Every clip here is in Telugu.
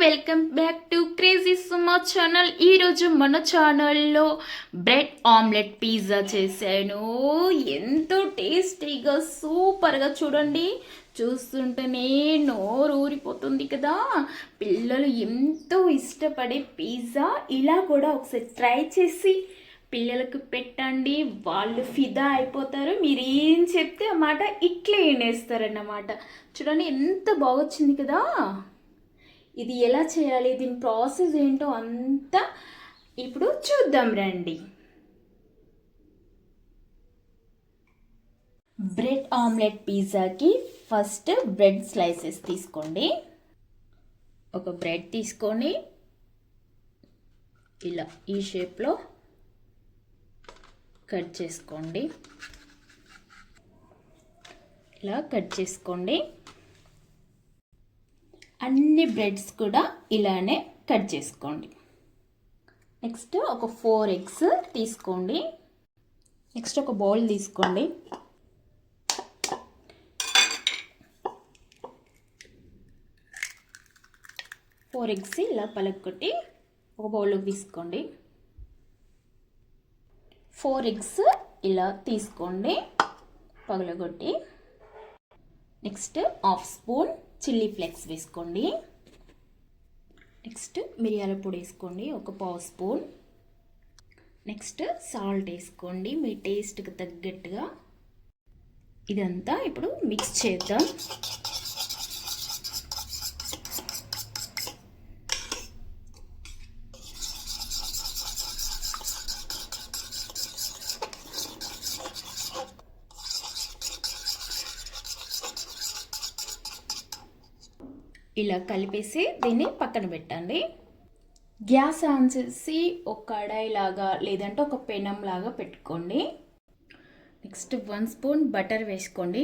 Welcome back to crazy Suma channel. ఈరోజు మన ఛానల్లో బ్రెడ్ ఆమ్లెట్ పిజ్జా చేశాను. ఎంతో టేస్టీగా సూపర్గా, చూడండి చూస్తుంటేనే నోరు ఊరిపోతుంది కదా. పిల్లలు ఎంతో ఇష్టపడే పిజ్జా. ఇలా కూడా ఒకసారి ట్రై చేసి పిల్లలకు పెట్టండి, వాళ్ళు ఫిదా అయిపోతారు. మీరు ఏం చెప్తే ఆ మాట ఇట్లే వినేస్తారన్నమాట. చూడండి ఎంత బాగొచ్చింది కదా. ఇది ఎలా చేయాలి, దీని ప్రాసెస్ ఏంటో అంతా ఇప్పుడు చూద్దాం రండి. బ్రెడ్ ఆమ్లెట్ పిజ్జాకి ఫస్ట్ బ్రెడ్ స్లైసెస్ తీసుకోండి. ఒక బ్రెడ్ తీసుకొని ఇలా ఈ షేప్లో కట్ చేసుకోండి. ఇలా కట్ చేసుకోండి. అన్ని బ్రెడ్స్ కూడా ఇలానే కట్ చేసుకోండి. నెక్స్ట్ ఒక 4 ఎగ్స్ తీసుకోండి. నెక్స్ట్ ఒక బౌల్ తీసుకోండి. ఫోర్ ఎగ్స్ ఇలా పలగొట్టి ఒక బౌల్లోకి తీసుకోండి. 4 ఎగ్స్ ఇలా తీసుకోండి పగలగొట్టి. Next half spoon chilli flakes వేసుకోండి. నెక్స్ట్ మిరియాల పొడి వేసుకోండి, ఒక పావు స్పూన్. నెక్స్ట్ సాల్ట్ వేసుకోండి మీ టేస్ట్కి తగ్గట్టుగా. ఇదంతా ఇప్పుడు మిక్స్ చేద్దాం. ఇలా కలిపేసి దీన్ని పక్కన పెట్టండి. గ్యాస్ ఆన్ చేసి ఒక కడాయి లాగా లేదంటే ఒక పెనం లాగా పెట్టుకోండి. నెక్స్ట్ 1 స్పూన్ బటర్ వేసుకోండి.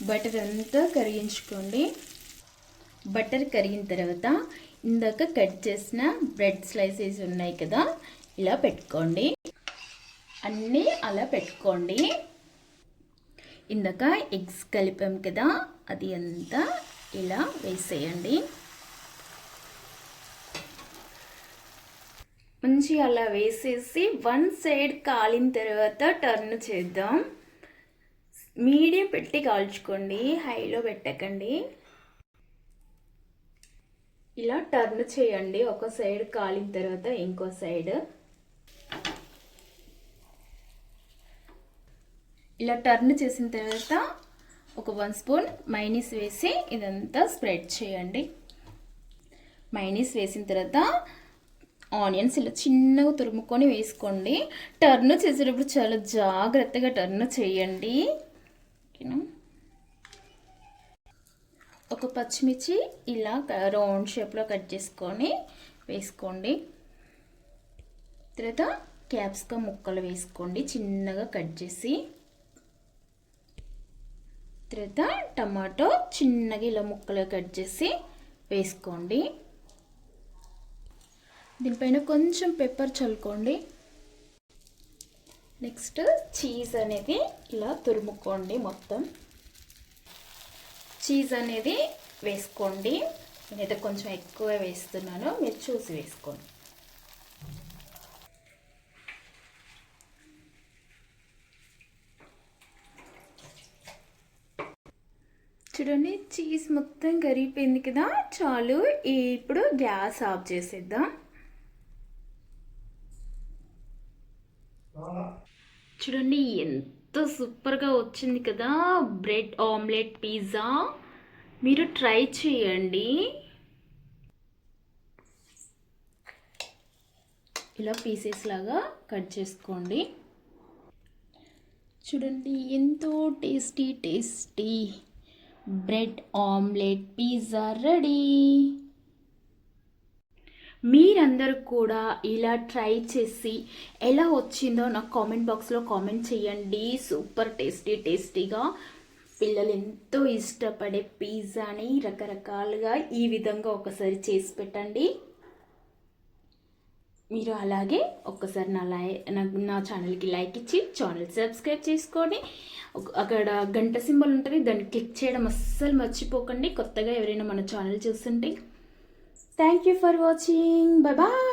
బటర్ అంతా కరిగించుకోండి. బటర్ కరిగిన తర్వాత ఇందాక కట్ చేసిన బ్రెడ్ స్లైసెస్ ఉన్నాయి కదా, ఇలా పెట్టుకోండి. అన్నీ అలా పెట్టుకోండి. ఇందాక ఎగ్స్ కలిపాం కదా, అది అంతా ఇలా వేసేయండి. మంచిగా అలా వేసేసి 1 సైడ్ కాలిన తర్వాత టర్న్ చేద్దాం. మీడియం పెట్టి కాల్చుకోండి, హైలో పెట్టకండి. ఇలా టర్న్ చేయండి. ఒక సైడ్ కాలిన తర్వాత ఇంకో సైడ్ ఇలా టర్న్ చేసిన తర్వాత ఒక 1 స్పూన్ మైనీస్ వేసి ఇదంతా స్ప్రెడ్ చేయండి. మైనీస్ వేసిన తర్వాత ఆనియన్స్ ఇలా చిన్నగా తురుముకొని వేసుకోండి. టర్న్ చేసేటప్పుడు చాలా జాగ్రత్తగా టర్న్ చేయండి. ఓకేనా. ఒక పచ్చిమిర్చి ఇలా రౌండ్ షేప్లో కట్ చేసుకొని వేసుకోండి. తర్వాత క్యాప్సికమ్ ముక్కలు వేసుకోండి చిన్నగా కట్ చేసి. తర్వాత టమాటో చిన్నగా ఇలా ముక్కలు కట్ చేసి వేసుకోండి. దీనిపైన కొంచెం పెప్పర్ చల్లుకోండి. నెక్స్ట్ చీజ్ అనేది ఇలా తురుముకోండి. మొత్తం చీజ్ అనేది వేసుకోండి. నేనైతే కొంచెం ఎక్కువ వేస్తున్నాను, మీరు చూసి వేసుకోండి. చూడండి చీజ్ మొత్తం కరిగిపోయింది కదా, చాలు. ఇప్పుడు గ్యాస్ ఆఫ్ చేసేద్దాం. చూడండి ఎంత సూపర్గా వచ్చింది కదా బ్రెడ్ ఆమ్లెట్ పిజ్జా. మీరు ట్రై చేయండి. ఇలా పీసెస్ లాగా కట్ చేసుకోండి. చూడండి ఎంతో tasty tasty bread omelette pizza ready. మీరందరూ కూడా ఇలా ట్రై చేసి ఎలా వచ్చిందో నాకు కామెంట్ బాక్స్లో కామెంట్ చేయండి. సూపర్ టేస్టీగా పిల్లలు ఎంతో ఇష్టపడే పిజ్జాని రకరకాలుగా ఈ విధంగా ఒకసారి చేసి పెట్టండి. మీరు అలాగే ఒక్కసారి నా ఛానల్కి లైక్ ఇచ్చి ఛానల్ సబ్స్క్రైబ్ చేసుకొని అక్కడ గంట సింబల్ ఉంటుంది, దాన్ని క్లిక్ చేయడం అస్సలు మర్చిపోకండి. కొత్తగా ఎవరైనా మన ఛానల్ చూస్తుంటే thank you for watching. Bye bye.